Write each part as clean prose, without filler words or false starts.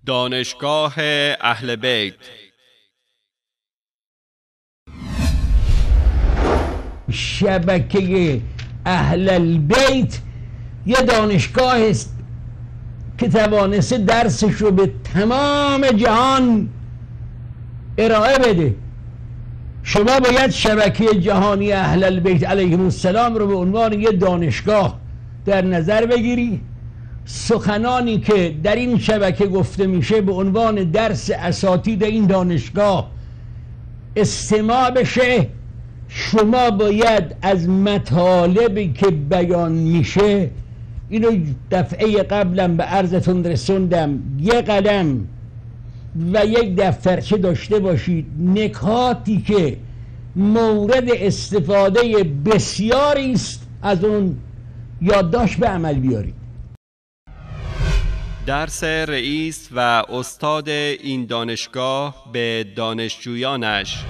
دانشگاه اهل بیت. شبکه اهل البیت یه دانشگاه است که توانسته درسش رو به تمام جهان ارائه بده. شما باید شبکه جهانی اهل البیت علیهم السلام رو به عنوان یه دانشگاه در نظر بگیری. سخنانی که در این شبکه گفته میشه به عنوان درس اساتید این دانشگاه استماع بشه. شما باید از مطالبی که بیان میشه، اینو دفعه قبلم به عرضتون رسوندم، یه قلم و یک دفترچه داشته باشید. نکاتی که مورد استفاده بسیاری است از اون یادداشت به عمل بیارید. درس رئیس و استاد این دانشگاه به دانشجویانش.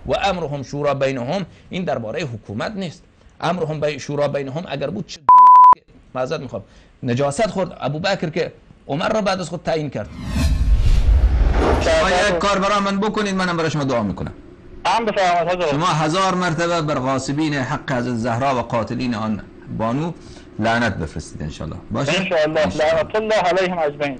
و امرهم شورا بینهم، این درباره حکومت نیست. امرهم شورا بینهم اگر بود چه معذرت میخوام نجاست خورد ابوبکر که عمر را بعد از خود تعیین کرد. شما یک کار برای من بکنید، منم برای شما دعا میکنم. شما 1000 مرتبه بر غاصبین حق حضرت زهرا و قاتلین آن بانو لعنت بفرستید ان شاء الله. باشه ان شاء الله. لعنت الله علیهم اجمعین.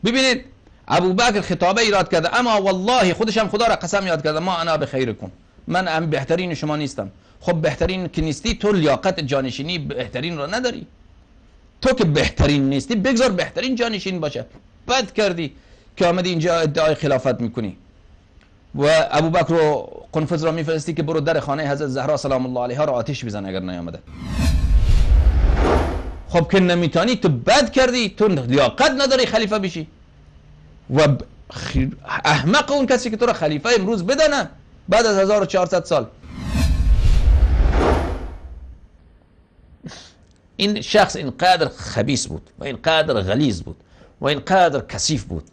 ببینید ابوبکر خطابه ایراد کرده، اما والله خودش هم خدا را قسم یاد کرده، ما انا بخیرکم، من بهترین شما نیستم. خب بهترین که نیستی، تو لیاقت جانشینی بهترین رو نداری. تو که بهترین نیستی بگذار بهترین جانشین باشه. بد کردی که آمدی اینجا ادعای خلافت میکنی و ابوبکر رو قنفذ را میفرستی که برو در خانه حضرت زهرا سلام الله علیها رو آتش بزن اگر نیامده. خب که نمیتونی، تو بد کردی، تو لیاقت نداری خلیفه بشی. و احمق اون کسی که تو را خلیفه امروز بدنه بعد از 1400 سال. این شخص اینقدر خبیث بود و اینقدر غلیظ بود و اینقدر کثیف بود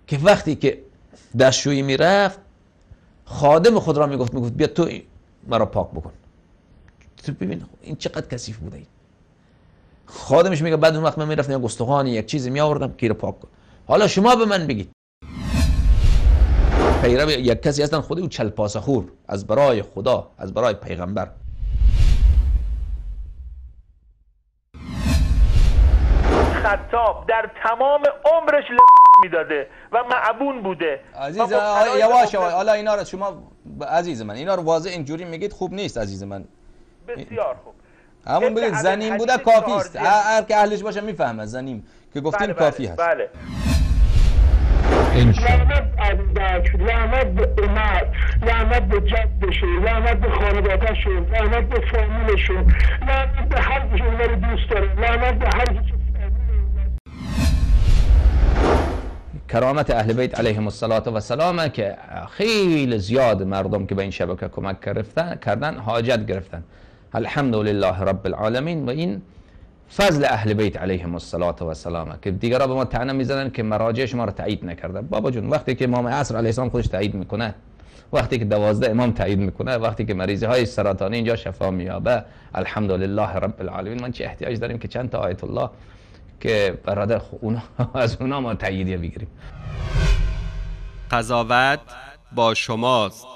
که وقتی که دستشویی میرفت خادم خود را میگفت بیا تو مرا پاک بکن. تو ببین این چقدر کثیف بوده. این خادمش میگه بعد اون وقت من میرفتم یک استخوانی یک چیزی میآوردم که رو پاک کن. حالا شما به من بگید پیرو یک کسی هستن خودی او چلپاسخور از برای خدا، از برای پیغمبر. خطاب در تمام عمرش میداده و معبون بوده. عزیز یواش حالا اینا رو شما عزیز من اینا رو واضح اینجوری میگید خوب نیست عزیز من. بسیار خوب. همون بگید زنیم بوده کافی است. هر که اهلش باشه میفهمه زنیم که گفتیم کافی هست. بله. لعنت ابوبکر، لعنت به عمر، لعنت به جدشون، لعنت به خانواده‌شون، لعنت به فامیلشون، لعنت به هر کی اونها رو دوست داره، لعنت به هر کی. کرامت اهل بیت علیهم السلام که خیلی زیاد مردم که به این شبکه کمک کردن حاجت گرفتن. الحمدلله رب العالمین. و این فضل اهل بیت علیهم السلام که دیگرها به ما طعنه میزنن که مراجع شما رو تایید نکردن. بابا جون وقتی که امام عصر علیه السلام خودش تایید میکنه، وقتی که 12 امام تایید میکنه، وقتی که مریضی های سرطانی اینجا شفا مییابه، الحمدلله رب العالمین. من چه احتیاج داریم که چند تا آیت الله که برادر از اونا ما تاییدیه بگیریم. قضاوت با شماست.